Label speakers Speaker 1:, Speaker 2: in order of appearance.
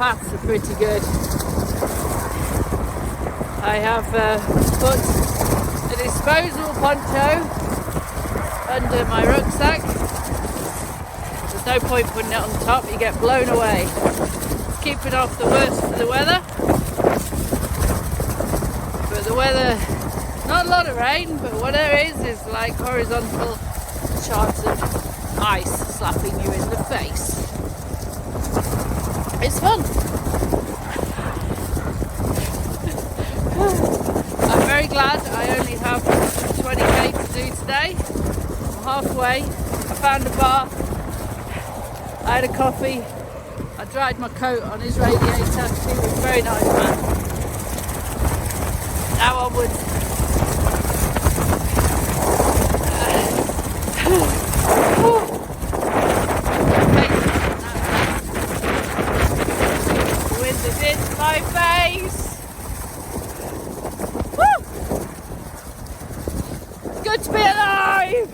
Speaker 1: paths are pretty good. I have put a disposable poncho under my rucksack. There's no point putting it on top, you get blown away. Keeping off the worst of the weather. But the weather, not a lot of rain, but what there is like horizontal shards of ice slapping you in the face. It's fun. I'm very glad I only have 20k to do today. I'm halfway. I found a bar. I had a coffee. I dried my coat on his radiator. He was a very nice man. Now onwards. The wind is in my face. Woo! It's good to be alive.